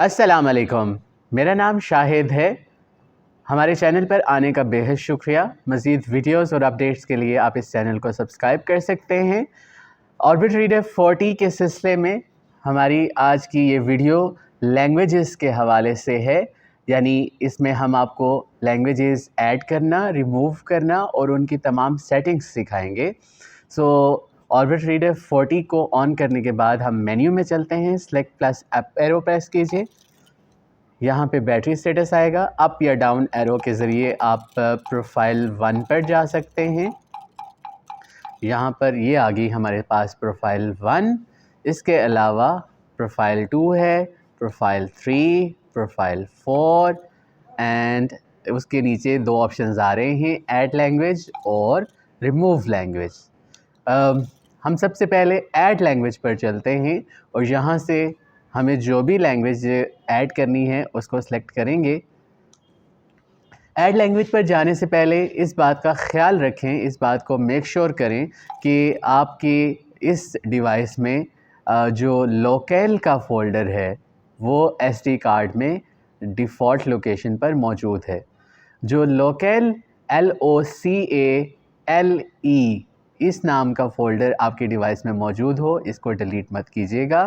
अस्सलाम वालेकुम। मेरा नाम शाहिद है। हमारे चैनल पर आने का बेहद शुक्रिया। मज़ीद वीडियोस और अपडेट्स के लिए आप इस चैनल को सब्सक्राइब कर सकते हैं। ऑर्बिट रीडर 40 के सिलसिले में हमारी आज की ये वीडियो लैंग्वेजेस के हवाले से है, यानी इसमें हम आपको लैंग्वेजेस ऐड करना, रिमूव करना और उनकी तमाम सेटिंग्स सिखाएंगे। सो ऑर्बिट रीडर 40 को ऑन करने के बाद हम मेन्यू में चलते हैं। Select plus up arrow press कीजिए। यहाँ पे बैटरी स्टेटस आएगा। अप या डाउन एरो के ज़रिए आप प्रोफाइल 1 पर जा सकते हैं। यहाँ पर ये आ गई हमारे पास प्रोफाइल 1। इसके अलावा प्रोफाइल 2 है, प्रोफाइल 3, प्रोफाइल 4 एंड उसके नीचे दो ऑप्शंस आ रहे हैं, ऐड लैंग्वेज और रिमूव लैंग्वेज। हम सबसे पहले ऐड लैंग्वेज पर चलते हैं और यहाँ से हमें जो भी लैंग्वेज ऐड करनी है उसको सेलेक्ट करेंगे। ऐड लैंग्वेज पर जाने से पहले इस बात का ख्याल रखें, इस बात को मेक श्योर करें कि आपकी इस डिवाइस में जो लोकल का फ़ोल्डर है वो एसडी कार्ड में डिफ़ॉल्ट लोकेशन पर मौजूद है। जो लोकल LOCALE इस नाम का फ़ोल्डर आपकी डिवाइस में मौजूद हो, इसको डिलीट मत कीजिएगा।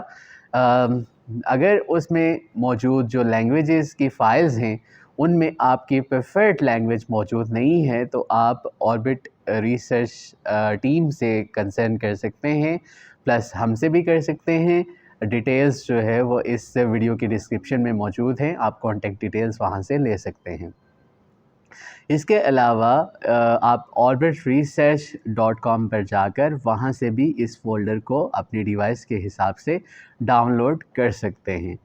अगर उसमें मौजूद जो लैंग्वेजेस की फ़ाइल्स हैं उनमें आपकी प्रेफर्ड लैंग्वेज मौजूद नहीं है तो आप ऑर्बिट रिसर्च टीम से कंसर्न कर सकते हैं, प्लस हमसे भी कर सकते हैं। डिटेल्स जो है वो इस वीडियो की डिस्क्रिप्शन में मौजूद हैं, आप कॉन्टेक्ट डिटेल्स वहाँ से ले सकते हैं। इसके अलावा आप orbitresearch.com पर जाकर वहाँ से भी इस फ़ोल्डर को अपनी डिवाइस के हिसाब से डाउनलोड कर सकते हैं।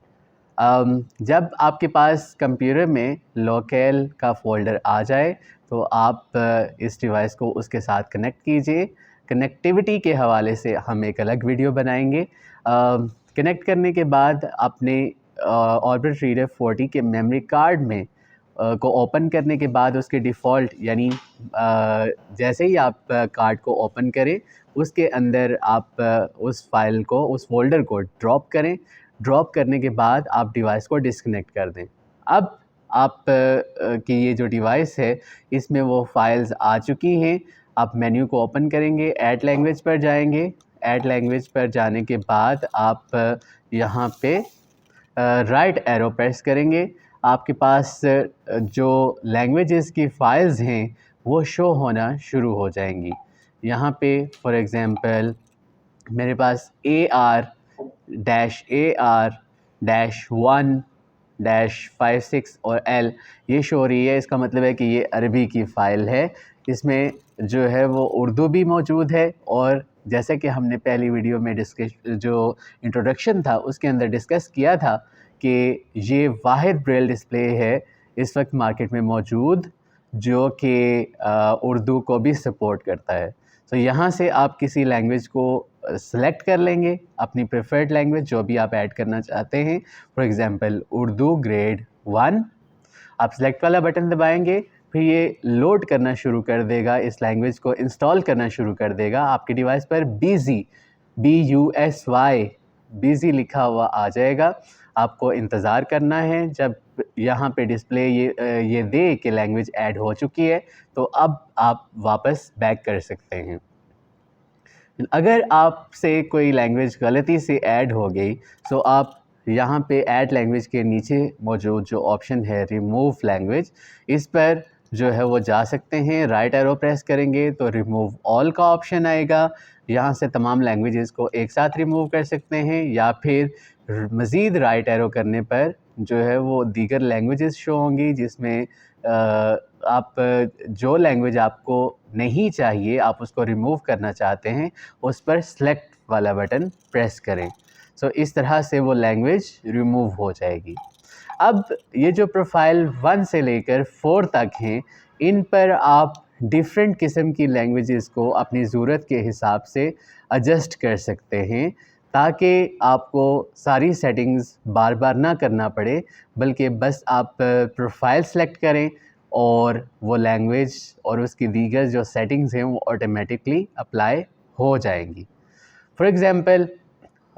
जब आपके पास कंप्यूटर में लोकल का फ़ोल्डर आ जाए तो आप इस डिवाइस को उसके साथ कनेक्ट कीजिए। कनेक्टिविटी के हवाले से हम एक अलग वीडियो बनाएंगे। कनेक्ट करने के बाद अपने ऑर्बिट रीडर 40 के मेमोरी कार्ड में को ओपन करने के बाद उसके डिफ़ॉल्ट यानी जैसे ही आप कार्ड को ओपन करें उसके अंदर आप उस फाइल को, उस फोल्डर को ड्रॉप करें। ड्रॉप करने के बाद आप डिवाइस को डिस्कनेक्ट कर दें। अब आप की ये जो डिवाइस है इसमें वो फाइल्स आ चुकी हैं। आप मेन्यू को ओपन करेंगे, ऐड लैंग्वेज पर जाएंगे। ऐड लैंग्वेज पर जाने के बाद आप यहाँ पे राइट एरो प्रेस करेंगे। आपके पास जो लैंग्वेजेस की फ़ाइल्स हैं वो शो होना शुरू हो जाएंगी। यहाँ पे फॉर एग्ज़ाम्पल मेरे पास AR-1-56 और L ये शो हो रही है। इसका मतलब है कि ये अरबी की फ़ाइल है। इसमें जो है वो उर्दू भी मौजूद है और जैसे कि हमने पहली वीडियो में जो इंट्रोडक्शन था उसके अंदर डिस्कस किया था कि ये वाहिद ब्रेल डिस्प्ले है इस वक्त मार्केट में मौजूद जो कि उर्दू को भी सपोर्ट करता है। तो यहाँ से आप किसी लैंग्वेज को सेलेक्ट कर लेंगे, अपनी प्रेफर्ड लैंग्वेज जो भी आप ऐड करना चाहते हैं। फॉर एग्ज़ाम्पल उर्दू ग्रेड 1, आप सेलेक्ट वाला बटन दबाएंगे, फिर ये लोड करना शुरू कर देगा, इस लैंग्वेज को इंस्टॉल करना शुरू कर देगा। आपकी डिवाइस पर BUSY BUSY लिखा हुआ आ जाएगा। आपको इंतज़ार करना है जब यहाँ पे डिस्प्ले ये दे कि लैंग्वेज ऐड हो चुकी है, तो अब आप वापस बैक कर सकते हैं। अगर आपसे कोई लैंग्वेज गलती से ऐड हो गई तो आप यहाँ पे ऐड लैंग्वेज के नीचे मौजूद जो ऑप्शन है रिमूव लैंग्वेज, इस पर जो है वो जा सकते हैं। राइट एरो प्रेस करेंगे तो रिमूव ऑल का ऑप्शन आएगा। यहाँ से तमाम लैंग्वेजेस को एक साथ रिमूव कर सकते हैं या फिर मज़ीद राइट एरो करने पर जो है वो दीगर लैंग्वेजेस शो होंगी जिसमें आप जो लैंग्वेज आपको नहीं चाहिए, आप उसको रिमूव करना चाहते हैं, उस पर सेलेक्ट वाला बटन प्रेस करें। सो इस तरह से वो लैंग्वेज रिमूव हो जाएगी। अब ये जो प्रोफाइल 1 से लेकर 4 तक हैं, इन पर आप डिफरेंट किस्म की लैंग्वेजेस को अपनी ज़रूरत के हिसाब से एडजस्ट कर सकते हैं ताकि आपको सारी सेटिंग्स बार बार ना करना पड़े, बल्कि बस आप प्रोफाइल सेलेक्ट करें और वो लैंग्वेज और उसकी दीगर जो सेटिंग्स हैं वो ऑटोमेटिकली अप्लाई हो जाएंगी। फॉर एग्ज़ाम्पल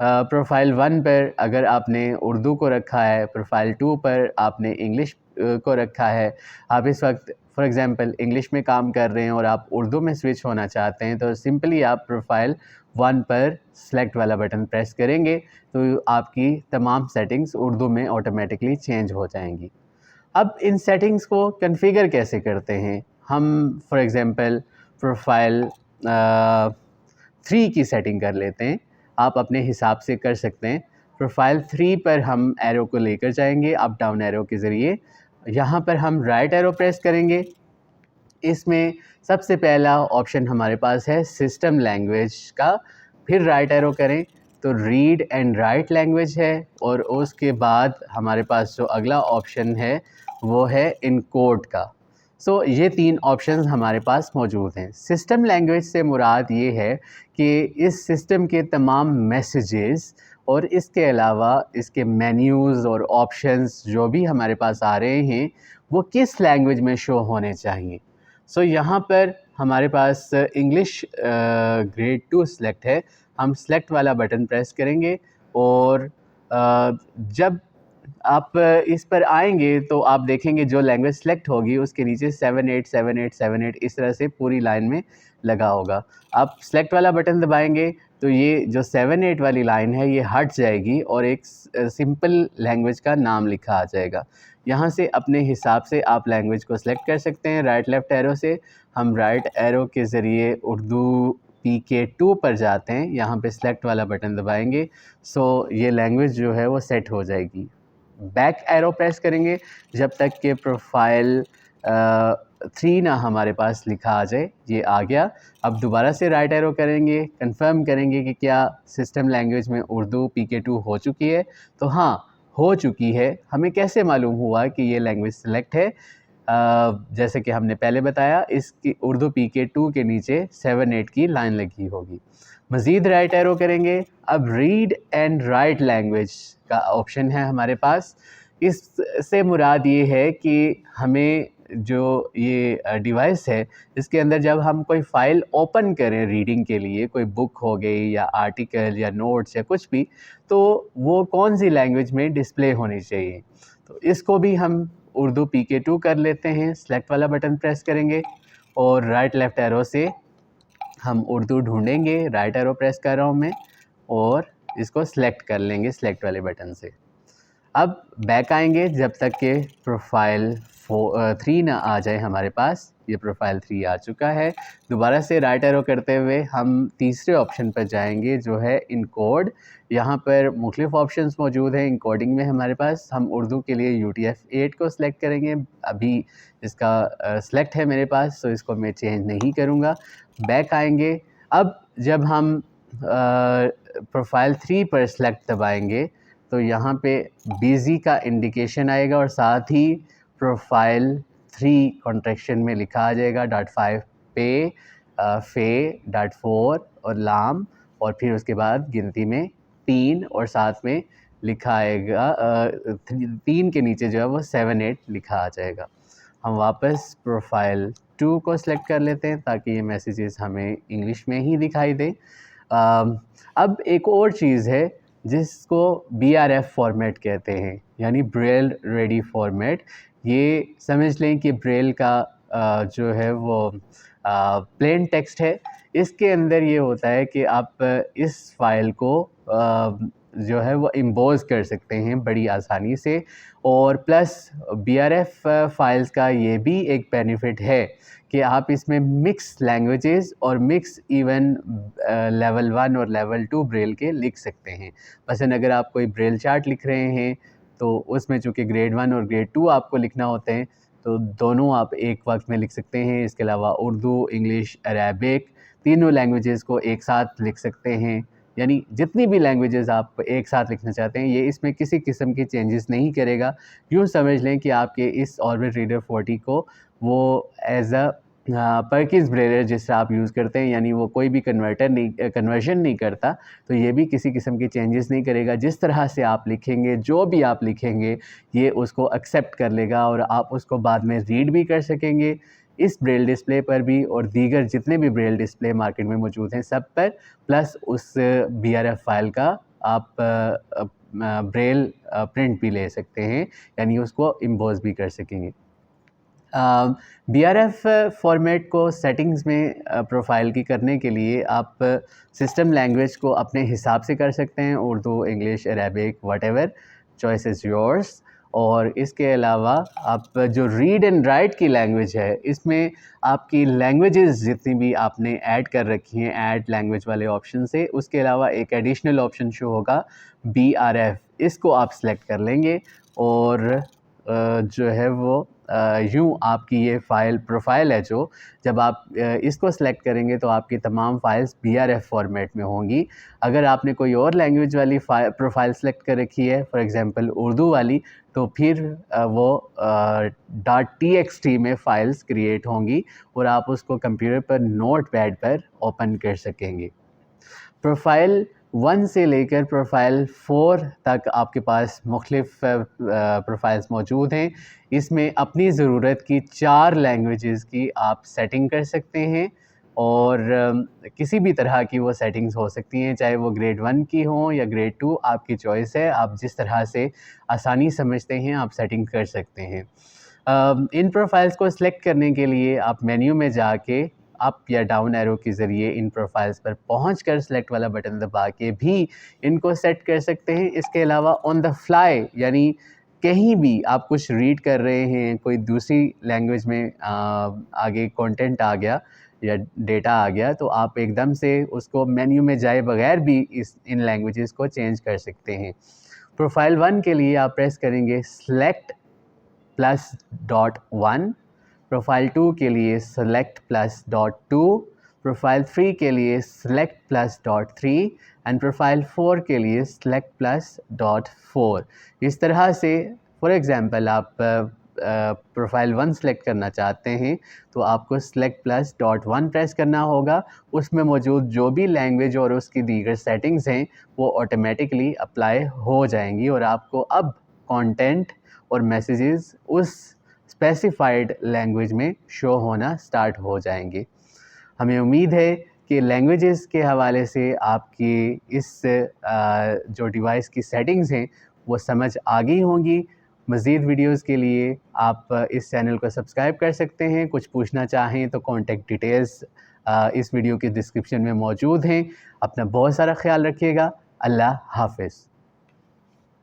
प्रोफाइल 1 पर अगर आपने उर्दू को रखा है, प्रोफाइल 2 पर आपने इंग्लिश को रखा है, आप इस वक्त फॉर एग्ज़ाम्पल इंग्लिश में काम कर रहे हैं और आप उर्दू में स्विच होना चाहते हैं, तो सिंपली आप प्रोफाइल 1 पर सेलेक्ट वाला बटन प्रेस करेंगे तो आपकी तमाम सेटिंग्स उर्दू में ऑटोमेटिकली चेंज हो जाएंगी। अब इन सेटिंग्स को कॉन्फ़िगर कैसे करते हैं? हम फॉर एग्ज़ाम्पल प्रोफाइल 3 की सेटिंग कर लेते हैं। आप अपने हिसाब से कर सकते हैं। प्रोफाइल 3 पर हम एरो को लेकर जाएंगे अप डाउन एरो के ज़रिए। यहाँ पर हम राइट एरो प्रेस करेंगे। इसमें सबसे पहला ऑप्शन हमारे पास है सिस्टम लैंग्वेज का, फिर राइट एरो करें तो रीड एंड राइट लैंग्वेज है, और उसके बाद हमारे पास जो अगला ऑप्शन है वो है इनकोड का। सो ये 3 ऑप्शंस हमारे पास मौजूद हैं। सिस्टम लैंग्वेज से मुराद ये है कि इस सिस्टम के तमाम मैसेजेस और इसके अलावा इसके मेन्यूज़ और ऑप्शंस जो भी हमारे पास आ रहे हैं वो किस लैंग्वेज में शो होने चाहिए। सो यहाँ पर हमारे पास इंग्लिश ग्रेड 2 सेलेक्ट है। हम सेलेक्ट वाला बटन प्रेस करेंगे और जब आप इस पर आएंगे तो आप देखेंगे जो लैंग्वेज सेलेक्ट होगी उसके नीचे 787878 इस तरह से पूरी लाइन में लगा होगा। आप सेलेक्ट वाला बटन दबाएंगे तो ये जो 78 वाली लाइन है ये हट जाएगी और एक सिंपल लैंग्वेज का नाम लिखा आ जाएगा। यहाँ से अपने हिसाब से आप लैंग्वेज को सिलेक्ट कर सकते हैं। राइट लेफ़्ट एरो से हम राइट एरो के ज़रिए उर्दू PK2 पर जाते हैं, यहाँ पे सेलेक्ट वाला बटन दबाएंगे सो ये लैंग्वेज जो है वो सेट हो जाएगी। बैक एरो प्रेस करेंगे जब तक कि प्रोफाइल 3 ना हमारे पास लिखा आ जाए। ये आ गया। अब दोबारा से राइट एरो करेंगे, कंफर्म करेंगे कि क्या सिस्टम लैंग्वेज में उर्दू PK2 हो चुकी है, तो हाँ हो चुकी है। हमें कैसे मालूम हुआ कि ये लैंग्वेज सेलेक्ट है? जैसे कि हमने पहले बताया, इसकी उर्दू PK2 के नीचे 78 की लाइन लगी होगी। मज़ीद राइट एरो करेंगे। अब रीड एंड राइट लैंग्वेज का ऑप्शन है हमारे पास। इससे मुराद ये है कि हमें जो ये डिवाइस है इसके अंदर जब हम कोई फ़ाइल ओपन करें रीडिंग के लिए, कोई बुक हो गई या आर्टिकल या नोट्स या कुछ भी, तो वो कौन सी लैंग्वेज में डिस्प्ले होनी चाहिए। तो इसको भी हम उर्दू PK2 कर लेते हैं। सेलेक्ट वाला बटन प्रेस करेंगे और राइट लेफ़्ट एरो से हम उर्दू ढूंढेंगे। राइट एरो प्रेस कर रहा हूँ मैं और इसको सिलेक्ट कर लेंगे सेलेक्ट वाले बटन से। अब बैक आएंगे जब तक कि प्रोफाइल 3 ना आ जाए हमारे पास। ये प्रोफाइल 3 आ चुका है। दोबारा से राइट एरो करते हुए हम तीसरे ऑप्शन पर जाएंगे जो है इनकोड। यहाँ पर मुख्तलिफ ऑप्शंस मौजूद हैं। इनकोडिंग में हमारे पास हम उर्दू के लिए UTF-8 को सिलेक्ट करेंगे। अभी इसका सिलेक्ट है मेरे पास तो इसको मैं चेंज नहीं करूँगा। बैक आएंगे। अब जब हम प्रोफाइल 3 पर सेलेक्ट दबाएंगे तो यहाँ पे बिज़ी का इंडिकेशन आएगा और साथ ही प्रोफाइल 3 कॉन्ट्रैक्शन में लिखा आ जाएगा .5 पे फे .4 और लाम, और फिर उसके बाद गिनती में 3 और साथ में लिखा आएगा 3 के नीचे जो है वो 78 लिखा आ जाएगा। हम वापस प्रोफाइल 2 को सिलेक्ट कर लेते हैं ताकि ये मैसेजेस हमें इंग्लिश में ही दिखाई दें। अब एक और चीज़ है जिसको BRF फॉर्मेट कहते हैं, यानी ब्रेल रेडी फॉर्मेट। ये समझ लें कि ब्रेल का जो है वो प्लेन टेक्स्ट है। इसके अंदर ये होता है कि आप इस फाइल को जो है वो इम्पोज कर सकते हैं बड़ी आसानी से। और प्लस BRF फाइल्स का ये भी एक बेनिफिट है कि आप इसमें मिक्स लैंग्वेजेस और मिक्स इवन लेवल 1 और लेवल 2 ब्रेल के लिख सकते हैं। मसलन अगर आप कोई ब्रेल चार्ट लिख रहे हैं तो उसमें चूँकि ग्रेड 1 और ग्रेड 2 आपको लिखना होते हैं तो दोनों आप एक वक्त में लिख सकते हैं। इसके अलावा उर्दू, इंग्लिश, अरेबिक तीनों लैंग्वेजेस को एक साथ लिख सकते हैं। यानी जितनी भी लैंग्वेजेस आप एक साथ लिखना चाहते हैं, ये इसमें किसी किस्म की चेंजेस नहीं करेगा। यूँ समझ लें कि आपके इस ऑर्बिट रीडर 40 को वो एज अ परकिंस ब्रेलर जिससे आप यूज़ करते हैं, यानी वो कोई भी कन्वर्जन नहीं करता, तो ये भी किसी किस्म की चेंजेस नहीं करेगा। जिस तरह से आप लिखेंगे, जो भी आप लिखेंगे, ये उसको एक्सेप्ट कर लेगा और आप उसको बाद में रीड भी कर सकेंगे इस ब्रेल डिस्प्ले पर भी और दीगर जितने भी ब्रेल डिस्प्ले मार्केट में मौजूद हैं सब पर, प्लस उस BRF फाइल का आप ब्रेल प्रिंट भी ले सकते हैं, यानी उसको इम्बोज भी कर सकेंगे। BRF फॉर्मेट को सेटिंग्स में प्रोफाइल की करने के लिए आप सिस्टम लैंग्वेज को अपने हिसाब से कर सकते हैं, Urdu, English, Arabic, whatever, choice is yours. और इसके अलावा आप जो रीड एंड राइट की लैंग्वेज है, इसमें आपकी लैंग्वेजेस जितनी भी आपने ऐड कर रखी हैं ऐड लैंग्वेज वाले ऑप्शन से, उसके अलावा एक एडिशनल ऑप्शन शो होगा BRF, इसको आप सेलेक्ट कर लेंगे और जो है वो यूँ आपकी ये फ़ाइल प्रोफाइल है जो, जब आप इसको सेलेक्ट करेंगे तो आपकी तमाम फाइल्स BRF फॉर्मेट में होंगी। अगर आपने कोई और लैंग्वेज वाली प्रोफाइल सेलेक्ट कर रखी है, फॉर एग्ज़ाम्पल उर्दू वाली, तो फिर वो .txt में फ़ाइल्स क्रिएट होंगी और आप उसको कंप्यूटर पर नोटपैड पर ओपन कर सकेंगे। प्रोफाइल 1 से लेकर प्रोफाइल 4 तक आपके पास मुख्तलिफ प्रोफाइल्स मौजूद हैं। इसमें अपनी ज़रूरत की 4 लैंग्वेजेस की आप सेटिंग कर सकते हैं और किसी भी तरह की वो सेटिंग्स हो सकती हैं, चाहे वो ग्रेड 1 की हों या ग्रेड 2, आपकी चॉइस है। आप जिस तरह से आसानी समझते हैं आप सेटिंग कर सकते हैं। इन प्रोफाइल्स को सिलेक्ट करने के लिए आप मेन्यू में जाके अप या डाउन एरो के ज़रिए इन प्रोफाइल्स पर पहुंचकर सेलेक्ट वाला बटन दबा के भी इनको सेट कर सकते हैं। इसके अलावा ऑन द फ्लाई, यानी कहीं भी आप कुछ रीड कर रहे हैं, कोई दूसरी लैंग्वेज में आगे कंटेंट आ गया या डेटा आ गया, तो आप एकदम से उसको मेन्यू में जाए बगैर भी इन लैंग्वेजेस को चेंज कर सकते हैं। प्रोफाइल 1 के लिए आप प्रेस करेंगे सेलेक्ट +.1, प्रोफाइल 2 के लिए सेलेक्ट +.2, प्रोफाइल 3 के लिए सेलेक्ट +.3 एंड प्रोफाइल 4 के लिए सेलेक्ट +.4। इस तरह से फॉर एग्ज़ाम्पल आप प्रोफाइल 1 सेलेक्ट करना चाहते हैं तो आपको सेलेक्ट +.1 प्रेस करना होगा। उसमें मौजूद जो भी लैंग्वेज और उसकी दीगर सेटिंग्स हैं वो ऑटोमेटिकली अप्लाई हो जाएंगी और आपको अब कंटेंट और मैसेजेस उस स्पेसिफाइड लैंग्वेज में शो होना स्टार्ट हो जाएंगे। हमें उम्मीद है कि लैंग्वेजेस के हवाले से आपकी इस जो डिवाइस की सेटिंग्स हैं वो समझ आ गई होंगी। मज़ीद वीडियोस के लिए आप इस चैनल को सब्सक्राइब कर सकते हैं। कुछ पूछना चाहें तो कॉन्टेक्ट डिटेल्स इस वीडियो के डिस्क्रिप्शन में मौजूद हैं। अपना बहुत सारा ख्याल रखिएगा। अल्लाह हाफ़िज़।